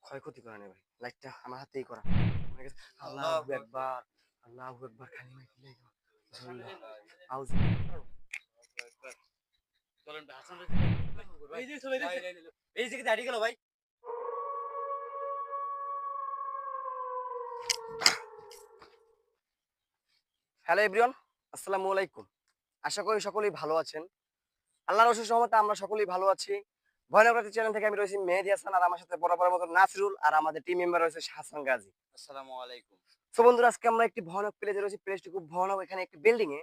ক্ষয়ক্ষতি করে না ভাই, লাইটটা আমার হাতেই করা। আল্লাহু আকবার, আল্লাহু আকবার, কালিমা আউযু। চলেন ভাই, হাসান ভাই, এই যে চলে এই যে দাঁড়িয়ে গেল ভাই। হ্যালো এভরিওয়ান, আসসালামু আলাইকুম। আশা করি সকলেই ভালো আছেন। আল্লাহর অশেষ রহমতে আমরা সকলেই ভালো আছি। ভয়ানক রাতের চ্যানেল থেকে আমি রয়েছি মেহেদী হাসান, আর আমার সাথে বরাবরের মতো নাসিরুল, আর আমাদের টিম মেম্বার রয়েছে হাসান গাজী। আসসালামু আলাইকুম। তো বন্ধুরা, আজকে আমরা একটি ভয়ানক প্লেসে রয়েছি। প্লেসটি খুব ভয়ানক। এখানে একটি বিল্ডিং এ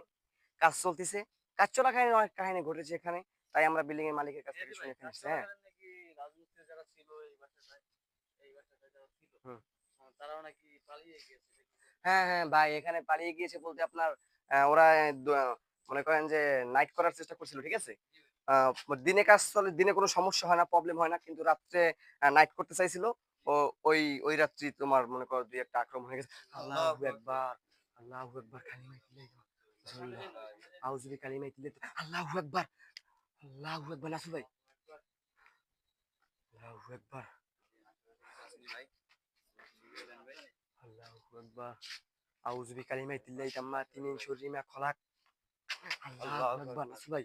কাজ চলতেছে। কাজ চলাকালীন অনেক কাহিনী ঘটেছে এখানে, তাই আমরা বিল্ডিং এর মালিকের কাছ থেকে শুনে এখানে আসছি। হ্যাঁ, নাকি রাজমিস্ত্রি যারা ছিল এই বাসাটায় যারা ছিল, হুম। তারাও নাকি পালিয়ে গিয়েছে। হ্যাঁ হ্যাঁ ভাই, এখানে পালিয়ে গিয়েছে বলতে আপনার ওরা মনে করেন যে নাইট করার চেষ্টা করছিল, ঠিক আছে। আহ, দিনে কাজ চলে, দিনে কোনো সমস্যা হয় না, প্রবলেম হয় না, কিন্তু রাত্রে নাইট করতে চাইছিল। ও ওই ওই রাত্রি তোমার মনে করো দুই একটা আক্রমণ হয়ে গেছে। আল্লাহু আকবার, আল্লাহু আকবার, কালিমা ইল্লাল্লাহ, আউযু বিকালিমাতিল্লাহ, আল্লাহু আকবার, আল্লাহু আকবার। নাসু ভাই, আল্লাহু আকবার, আল্লাহু আকবার, আউযু বিকালিমাতিল্লাহি তাম্মাতি মিন শাররি মা খালাক। আল্লাহু আকবার। নাসু ভাই,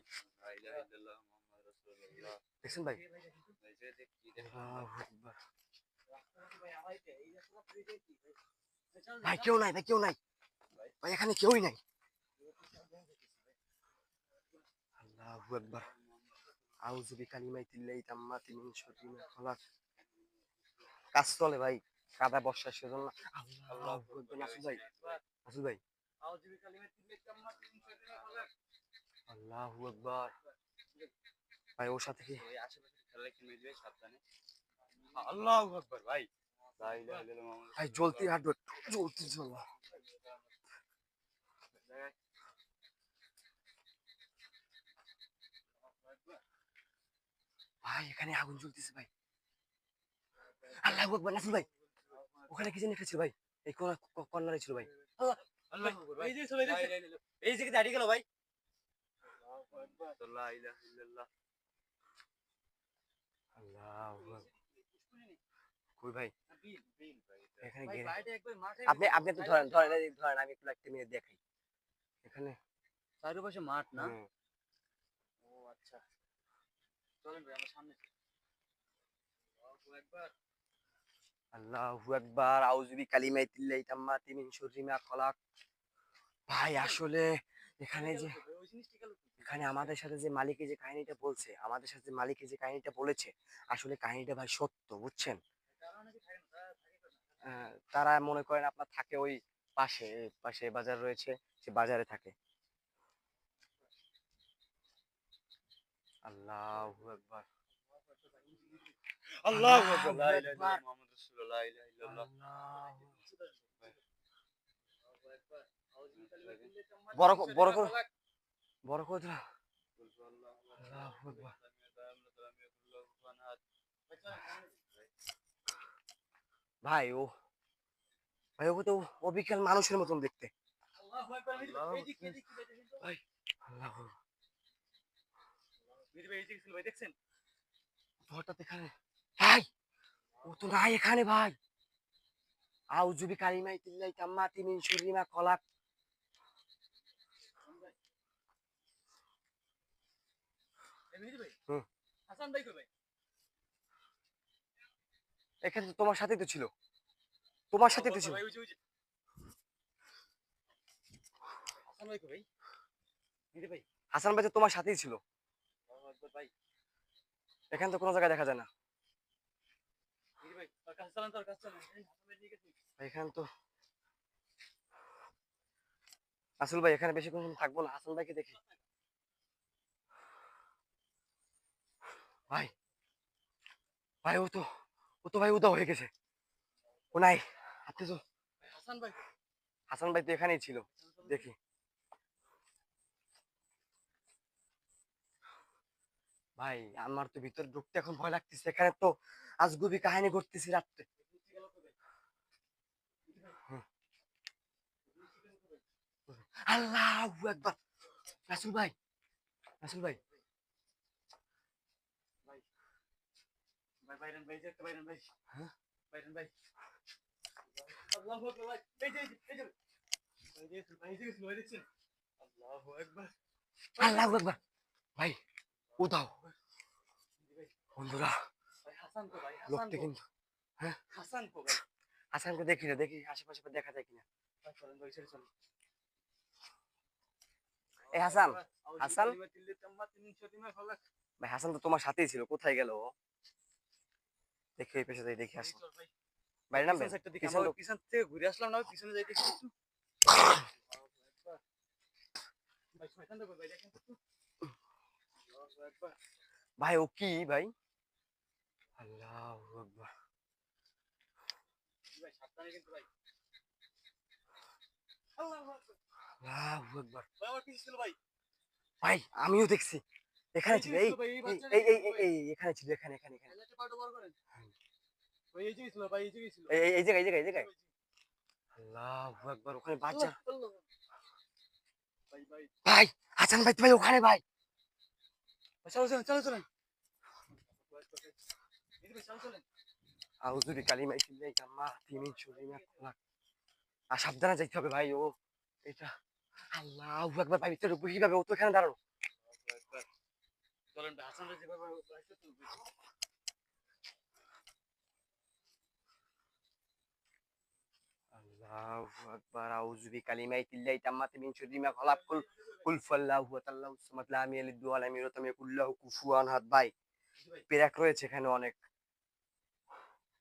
দেখছেন ভাই, আল্লাহু আকবার। ভাই কেউ নাই, ভাই কেউ নাই, ভাই এখানে কেউই নাই। আল্লাহু আকবার, আউযু বিকালিমাতিল্লাহি তাম্মাতি মিন শাররি মা খালাক। কাজ চলে ভাই, কাদা বর্ষা সেজন্য। আল্লাহু আকবার। নাসু ভাই, নাসু ভাই, আল্লাহু আকবার। ভাই ওর সাথে কি আল্লাহু আকবার ভাই। লা ইলাহা ইল্লাল্লাহ মুহাম্মাদুর ভাই, জ্বলতি হাঁটবে, জ্বলতি চল। ভাই এখানে আগুন জ্বলতেছে ভাই। আল্লাহু আকবার। নাসু ভাই, ওখানে কি জানি একটা ছিল ভাই, এই কর্নারে ছিল ভাই। আল্লাহু আকবার ভাই। এই যে চলে এই যে দাঁড়িয়ে গেল ভাই। লা ইলাহা ইল্লাল্লাহ। আল্লাহু আকবার। কই ভাই, এখানে ভাই গেলে বাইরে একবার মাঠে আপনি আপনি একটু ধরেন ধরেন এই ধরেন, আমি একটু একটা মিনিট দেখাই এখানে। চারপাশে মাঠ না? হুম। ও আচ্ছা, চলেন ভাই আমরা সামনে যাই। আল্লাহু আকবার। আল্লাহু আকবার, আউযু বিকালিমাতিল্লাহি তাম্মাতি মিন শাররি মা খালাক। ভাই আসলে এখানে যে, ওই জিনিসটা গেল কি? এখানে আমাদের সাথে যে মালিকে যে কাহিনীটা বলছে, আমাদের সাথে মালিকে যে কাহিনীটা বলেছে, আসলে কাহিনীটা ভাই সত্য, বুঝছেন। তারা নাকি থাকে না, তারা থাকে না। তারা মনে করেন আপনার থাকে ওই পাশে, পাশে বাজার রয়েছে, সে বাজারে থাকে। আল্লাহু আকবার, আল্লাহু আকবার। লা আল্লাহু ইলাহা আকবার, ইল্লাল্লাহ মুহাম্মাদুর রাসূলুল্লাহ। লা ইলাহা ইল্লাল্লাহ। আল্লাহু। আল্লাহু আকবার। আউযু বিকালিমাতিল্লাহি তাম্মাতি বড় মিন শাররি বড় মা করে, খালাক। বড় করে দিলা। কুল হুয়াল্লাহু আল্লাহু আকবার। আহাদ। ভাই ও, ভাই ও তো অবিকল মানুষের মতন দেখতে। আল্লাহু আকবার। আল্লাহু এইদিকে আকবার। এইদিকে দেখেন তো। ভাই আল্লাহু, মিহির ভাই এইদিকে ছিল ভাই, দেখছেন? হঠাৎ এখানে ভাই, ও তো নাই এখানে ভাই। আউযু বিকালিমাতিল্লাহি তাম্মাতি মিন শাররি মা খালাক। এই মিহির ভাই, হুম। হাসান ভাই কই ভাই? এখানে তো তোমার সাথেই তো ছিল, তোমার সাথেই আল্লাহু তো আকবার ছিল। ভাই, ওই যে হাসান ভাই কই ভাই? মিহির ভাই, হাসান ভাই তো তোমার সাথেই ছিল। আল্লাহু আকবার ভাই। এখানে তো কোনো জায়গায় দেখা যায় না। মিহির ভাই, তোর কাছে চালান, তোর কাছে চালান। এই হাসান ভাই নিয়ে গেছি। এখানে তো আসল ভাই, এখানে বেশিক্ষণ থাকবো না, হাসান ভাইকে দেখি। ভাই, ভাই ও তো ভাই উদা হয়ে গেছে, ও নাই। আপনি তো, ভাই হাসান ভাই কই? হাসান ভাই তো এখানেই ছিল, দেখি। ভাই আমার তো ভিতরে ঢুকতে এখন ভয় লাগতেছে, এখানে তো আজগুবি কাহিনী ঘটতেছি রাত্রে। নিচে গেল কই ভাই? মিহির ভাই, হুম। নিচে গেল কই ভাই? আল্লাহু আকবার। রাসূল ভাই, রাসূল ভাই, ভাই, ভাই বাইরেন ভাই যে বাইরেন ভাই হ্যাঁ? বাইরেন ভাই আল্লাহু আকবার ভাই এই যে ভাই যে ভাই দেখছেন আল্লাহু আকবার আল্লাহু আকবার। ভাই উদাও বন্ধুরা, ভাই হাসান তো ভাই হাসান লোকটা তো কিন্তু, হ্যাঁ হাসান তো ভাই হাসানকে দেখি না, দেখি আশেপাশে দেখা যায় কিনা। ভাই চলেন ভাই ছেড়ে চলেন এই হাসান, আউযু হাসান বিকালিমাতিল্লাহি তাম্মাতি মিন শাররি মা খালাক ভাই, হাসান তো তোমার সাথেই ছিল, কোথায় গেল ও? দেখি এই পেশে যাই, দেখি ভাই আসি। চল ভাই বাইরে পিছন নামবেন? সাইডটা দিকে পিছন আমরা লোক। পিছন থেকে ঘুরে আসলাম না পিছনে যাইতে একটু ভাই শয়তান দেখো ভাই দেখেন তো আল্লাহু আকবার ভাই ও কি ভাই? আল্লাহু আকবার। ভাই সাবধানে কিন্তু ভাই আল্লাহু আকবার আল্লাহু আকবার। ভাই আমার পিছনে ছিল ভাই ভাই আমিও দেখছি, এখানে এই ছিল, যে এই ছিল ভাই এই এই বাচ্চাটা এই এই ছিল ভাই এই এখানে ছিল, এখানে এখানে এখানে। একটা পাটো বার করেন ভাই এই যে ছিল ভাই এই যে ছিল এই জায়গায়, এই জায়গায়, এই জায়গায়। আল্লাহু আকবার, ওখানে বাচ্চা। আল্লাহ ভাই ভাই ভাই হাসান ভাই, ভাই ওখানে ভাই। চলো চলেন চলো চলেন এই ভাই চলো চলেন আউযু বিকালিমাতিল্লাহি তাম্মাতি মিন শাররি মা খালাক। আর সাবধানে যাইতে হবে ভাই, ও এটা। আল্লাহু আকবার। ভাই ভিতরে ঢুকবো কিভাবে? ও তো এখানে দাঁড়ানো। চলেন ভাই হাসান ভাই যেভাবে আসছে তো আল্লাহু আকবার। আউযু বিকালিমাতিল্লাহি তাম্মাতি মিন শাররি মা খালাক। কুল ফাল্লাহু আল্লাহু সামাদ লাম ইয়ালিদ ওয়া লাম ইউলাদ ওয়া লাম ইয়াকুল লাহু কুফুয়ান আহাদ। ভাই ভাই পেরাক রয়েছে এখানে অনেক।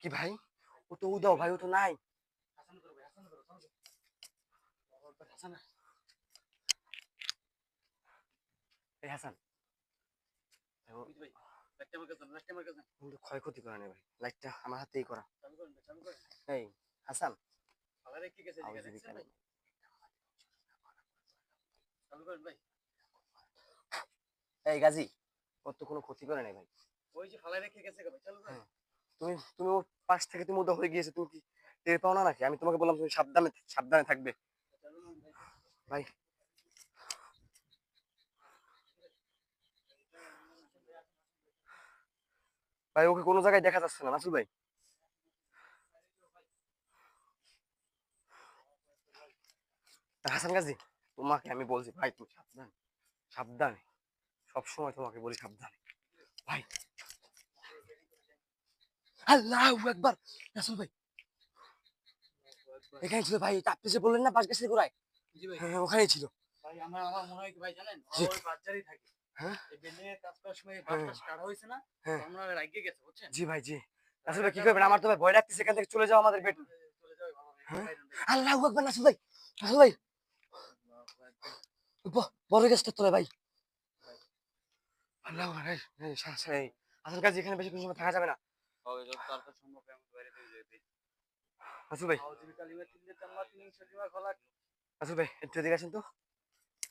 কি ভাই? ও তো উদাও ভাই, ও তো নাই। হাসান করো ভাই হাসান করো চলো আল্লাহু আকবার হাসান এই হাসান ভাই, ও ভাই লাইটটা আমার কাছে কিন্তু ক্ষয়ক্ষতি করে না ভাই, লাইটটা আমার হাতেই করা। চালু করেন ভাই চালু করেন এই হাসান, ভালো রেখে গেছে এদিকে আউযু দেখছেন ভাই বিকালিমাতিল্লাহি। চালু করেন ভাই এই গাজী, ওর তো কোনো ক্ষতি করে নাই ভাই। ওই যে ফালাই রেখে গেছে ভাই চালু করেন হ্যাঁ। তুমি তুমি ওর পাশ থেকে তুমি উদা হয়ে গিয়েছো, তুমি কি টের পাও না নাকি? আমি তোমাকে বললাম তুমি সাবধানে সাবধানে থাকবে। চালু করেন ভাই ভাই ভাই ওকে কোনো জায়গায় দেখা যাচ্ছে না নাসুল ভাই। হাসান গাজী, তোমাকে আমি বলছি ভাই, তুমি সাবধান, সাবধানে, সবসময় তোমাকে বলি সাবধানে ভাই। আল্লাহু আকবার। নাসুল ভাই এখানে ছিল ভাই, আপনি যে বললেন না বাস গাছের গোড়ায়, জি ভাই হ্যাঁ ওখানেই ছিল। ভাই আমার আমার মনে হয় কি ভাই জানেন জি। ওই বাচ্চারই থাকে হ্যাঁ এই বিল্ডিং এর কাজ করার সময় হ্যাঁ বাসটা স্টার্ট হয়েছে না হ্যাঁ। আমরা রাগিয়ে গেছে বুঝছেন জি ভাই জি। নাসুল ভাই কি করবেন? আমার তো ভাই ভয় লাগতেছে, এখান থেকে চলে যাও আমাদের বেড। চলে যাবে ভালো ভাই হ্যাঁ? বাইরেন ভাই আল্লাহু আকবার। নাসুল ভাই, নাসুল ভাই আল্লাহু আকবার বড় গাছটা তোলে ভাই। ভাই আল্লাহু আকবার। এই আসল কাজ, এখানে বেশি সময় থাকা যাবে না। হবে যত তাড়াতাড়ি সম্ভব আমি বাইরে থেকে যাই ভাই নাসুল ভাই, আউযু বিকালিমাতিল্লাহি তাম্মাতি মিন শাররি মা খালাক নাসুল ভাই একটু এদিকে আসেন তো।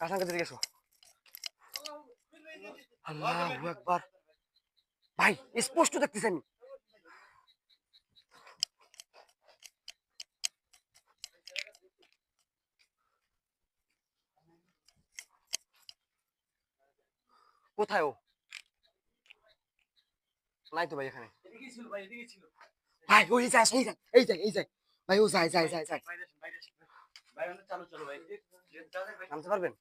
হাসান কাছে এদিকে এসো। আল্লাহু আকবার। ভাই স্পষ্ট দেখতেছি আমি। কোথায় ও? নাই তো ভাই এখানে। এদিকেই ছিল ভাই এদিকেই ছিল ভাই ওই যায়, এই যায়, এই যায়, এই যায়। ভাই ও যায় যায় যায় যায়। বাইরে আসেন ভাই অনেক চালু চলো ভাই ভাই নামতে পারবেন?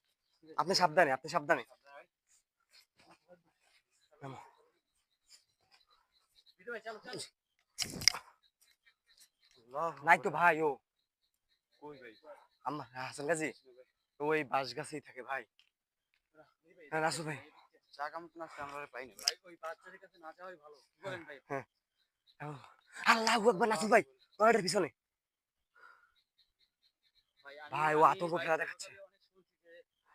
আপনি সাবধানে, আপনি সাবধানে। নামো। বিটু ভাই চালু চালু নাই তো ভাই ও। কই ভাই আমার হাসান গাজী ওই বাঁশ গাছেই থাকে ভাই। হ্যাঁ নাসু ভাই। চা কাম তো না আমরা পাই না ভাই ওই বাচ্চাদের কাছে না যাওয়াই ভালো কি করেন ভাই হ্যাঁ। আল্লাহু আকবার। নাসু ভাই ওটার পিছনে। ভাই ও আতঙ্ক খেলা দেখাচ্ছে। অনেক শুনছি যে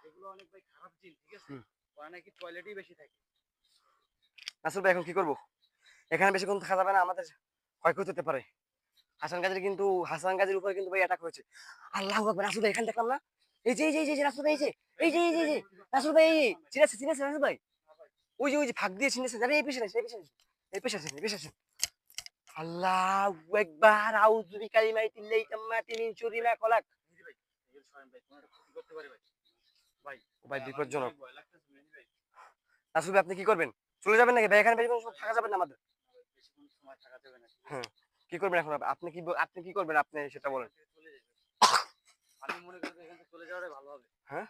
এগুলো অনেক ভাই খারাপ জিন ঠিক আছে হুম। ওরা নাকি টয়লেটেই বেশি থাকে নাসুল ভাই এখন কি করবো? এখানে বেশিক্ষণ থাকা যাবে না, আমাদের ক্ষয়ক্ষতি হতে পারে। হাসান গাজীর উপরে কিন্তু ভাই অ্যাটাক হয়েছে। আল্লাহু আকবার। নাসুল ভাই এখানে দেখলাম না? এই যে এই যে এই যে নাসুল ভাই, এই যে এই যে এই যে এই যে নাসুল ভাই, এই চিনেছে চিনেছে নাসুল ভাই। ওই যে ফাঁক দিয়ে চিনেছে, যাবে এই পেছনে এই পেছনে এই পেছনে এই পেছনে। আল্লাহু আকবার। আউযু বিকালিমাতিল্লাহি তাম্মাতি মিন শাররি মা খালাক। মেহেদী ভাই এগুলো সরেন ভাই কোনো একটা ক্ষতি করতে পারে ভাই ভাই ও ভাই বিপজ্জনক। ভয় লাগতেছে মেহেদী ভাই নাসুল ভাই আপনি কি করবেন? চলে যাবেন নাকি ভাই? এখানে বেশিক্ষণ থাকা যাবে না আমাদের। বেশিক্ষণ সময় হ্যাঁ, কি করবেন এখন আপনি কি করবেন আপনি সেটা বলেন। চলে যাবে। আমি মনে করি যে এখান থেকে চলে যাওয়াটাই ভালো হবে। হ্যাঁ?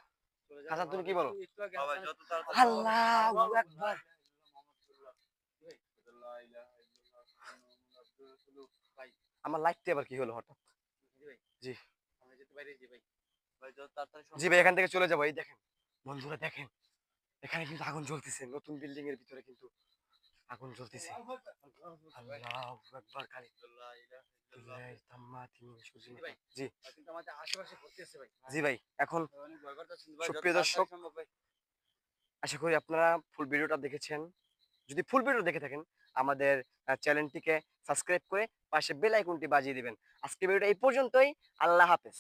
চলে হাসান যাওয়াটা তুমি ভালো কি হবে। বলো? একটু আগে বাবা হাসান যত তাড়াতাড়ি আল্লাহু আকবার। ভাই, আমার লাইটটা আবার কি হলো হঠাৎ? ভাই, জি। আমরা যেতে বাইরে যাই ভাই। ভাই যত তাড়াতাড়ি জি ভাই এখান থেকে চলে যাবো। এই দেখেন, বন্ধুরা দেখেন। এখানে কিন্তু আগুন জ্বলতেছে। নতুন বিল্ডিং এর ভিতরে কিন্তু আগুন জ্বলতেছে। আল্লাহু আকবার খালি। বিল্লাহি তাম্মা তিন সুজি ভাই, জি, কিন্তু আমাদের আশেপাশে ভর্তি আছে ভাই। জি ভাই। এখন ভাই, অনেক ভয় করতেছে ভাই, যত সুপ্রিয় তাড়াতাড়ি দর্শক, সম্ভব ভাই। আশা করি আপনারা ফুল ভিডিওটা দেখেছেন। যদি ফুল ভিডিও দেখে থাকেন আমাদের চ্যানেলটিকে সাবস্ক্রাইব করে পাশে বেল আইকনটি বাজিয়ে দিবেন। আজকের ভিডিওটা এই পর্যন্তই। আল্লাহ হাফেজ।